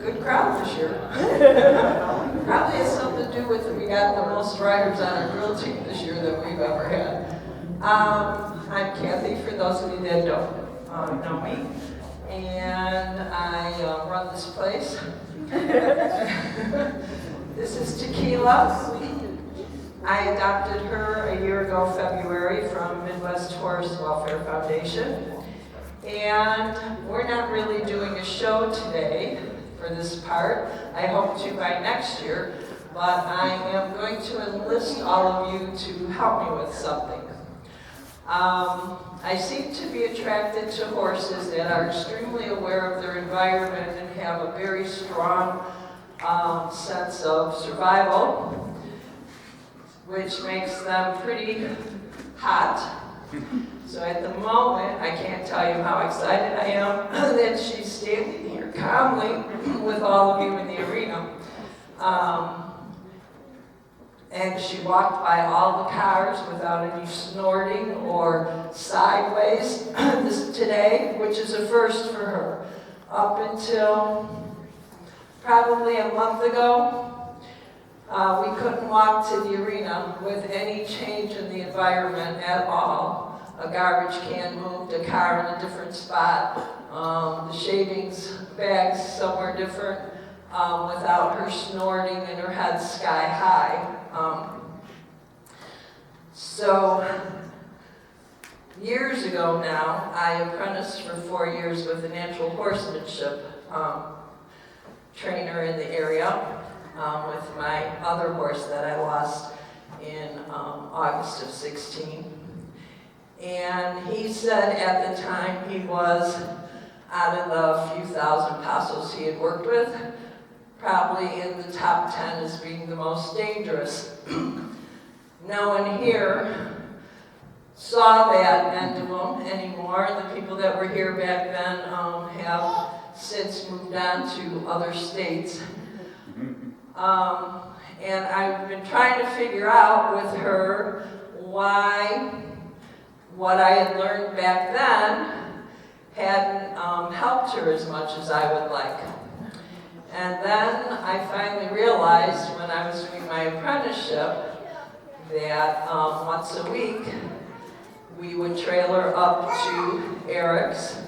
good crowd this year. Probably has something to do with it. We got the most riders on our drill team this year than we've ever had. I'm Kathy, for those of you that don't know me. And I run this place. This is Tequila. I adopted her a year ago, February, from Midwest Horse Welfare Foundation. And we're not really doing a show today for this part. I hope to by next year, but I am going to enlist all of you to help me with something. I seem to be attracted to horses that are extremely aware of their environment and have a very strong sense of survival, which makes them pretty hot. So at the moment, I can't tell you how excited I am that she's standing here calmly with all of you in the arena. And she walked by all the cars without any snorting or sideways today, which is a first for her. Up until probably a month ago, we couldn't walk to the arena with any change in the environment at all. A garbage can moved, a car in a different spot, the shavings bags somewhere different, without her snorting and her head sky high. So years ago now, I apprenticed for 4 years with a natural horsemanship trainer in the area with my other horse that I lost in August of 16. And he said at the time he was, out of the few thousand pasos he had worked with, probably in the top 10 as being the most dangerous. No one here saw that end of him anymore. The people that were here back then have since moved on to other states. And I've been trying to figure out with her why what I had learned back then hadn't helped her as much as I would like. And then I finally realized when I was doing my apprenticeship that once a week we would trailer up to Eric's,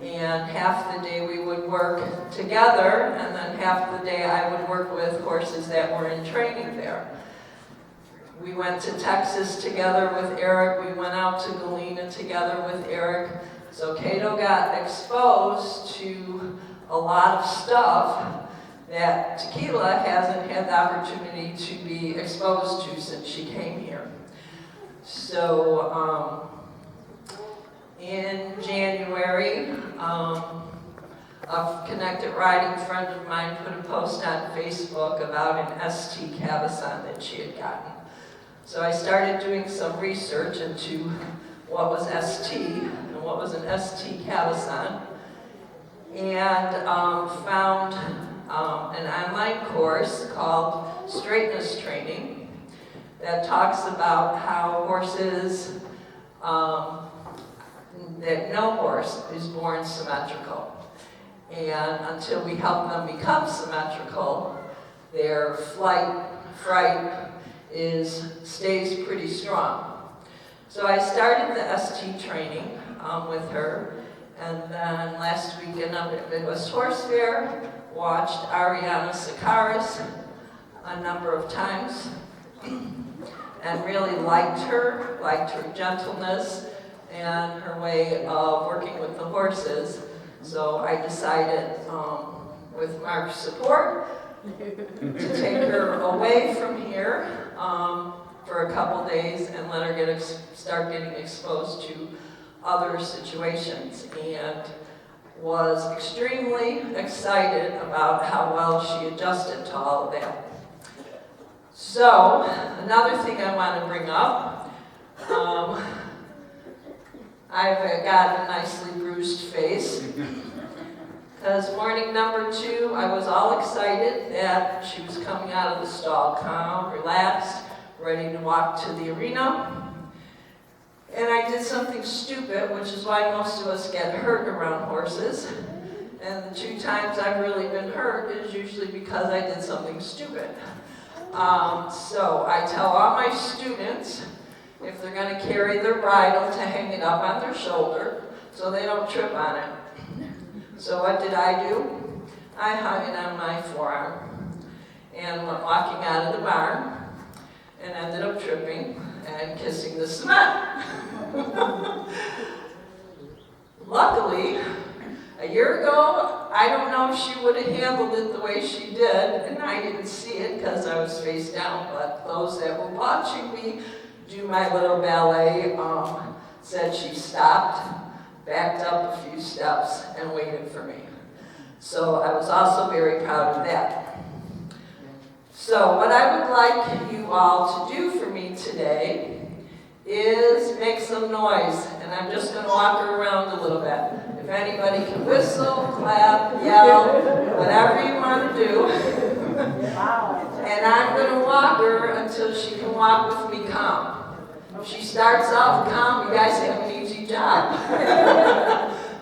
and half the day we would work together, and then half the day I would work with horses that were in training there. We went to Texas together with Eric. We went out to Galena together with Eric. So Cato got exposed to a lot of stuff that Tequila hasn't had the opportunity to be exposed to since she came here. So in January, a connected riding friend of mine put a post on Facebook about an ST Cavesson that she had gotten. So I started doing some research into what was ST and what was an ST Cavesson, and found an online course called Straightness Training that talks about how horses, that no horse is born symmetrical. And until we help them become symmetrical, their fright stays pretty strong. So I started the ST training with her, and then last weekend up at Midwest Horse Fair, watched Ariana Sakaris a number of times, and really liked her gentleness and her way of working with the horses. So I decided, with Mark's support, to take her away from here for a couple days and let her start getting exposed to other situations, and was extremely excited about how well she adjusted to all of that. So, another thing I want to bring up, I've got a nicely bruised face. Because morning number 2, I was all excited that she was coming out of the stall, calm, relaxed, ready to walk to the arena. And I did something stupid, which is why most of us get hurt around horses. And the 2 times I've really been hurt is usually because I did something stupid. So I tell all my students, if they're going to carry their bridle, to hang it up on their shoulder so they don't trip on it. So what did I do? I hung it on my forearm and went walking out of the barn and ended up tripping and kissing the cement. Luckily, a year ago, I don't know if she would have handled it the way she did, and I didn't see it because I was face down, but those that were watching me do my little ballet said she stopped, backed up a few steps, and waited for me. So I was also very proud of that. So what I would like you all to do for me today is make some noise, and I'm just going to walk her around a little bit. If anybody can whistle, clap, yell, whatever you want to do. And I'm going to walk her until she can walk with me calm. If she starts off calm, you guys have an easy job.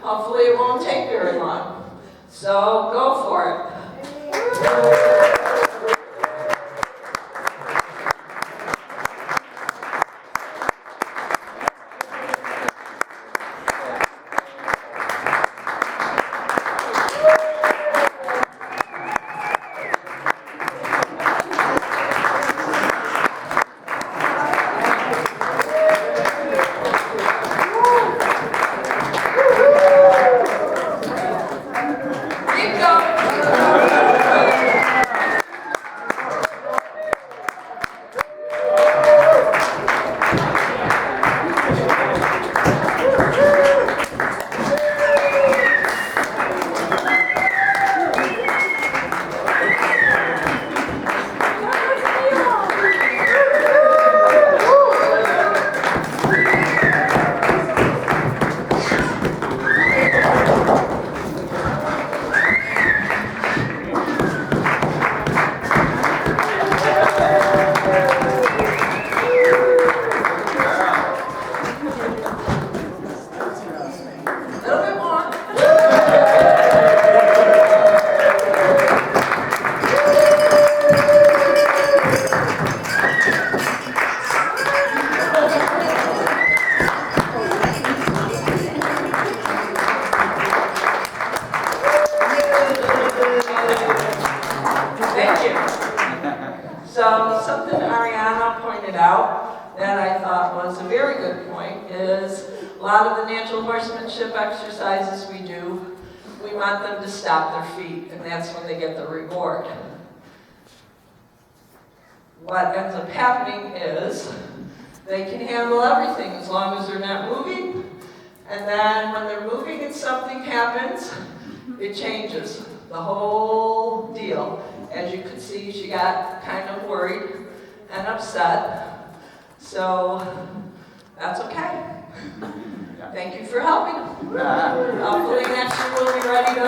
Hopefully it won't take very long. So go for it. So something Ariana pointed out that I thought was a very good point is a lot of the natural horsemanship exercises we do, we want them to stop their feet, and that's when they get the reward. What ends up happening is they can handle everything as long as they're not moving, and then when they're moving and something happens, it changes the whole deal. As you could see, she got kind of worried and upset, so that's okay. Thank you for helping. Hopefully next year we'll be ready to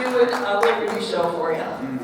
do a Liberty show for you.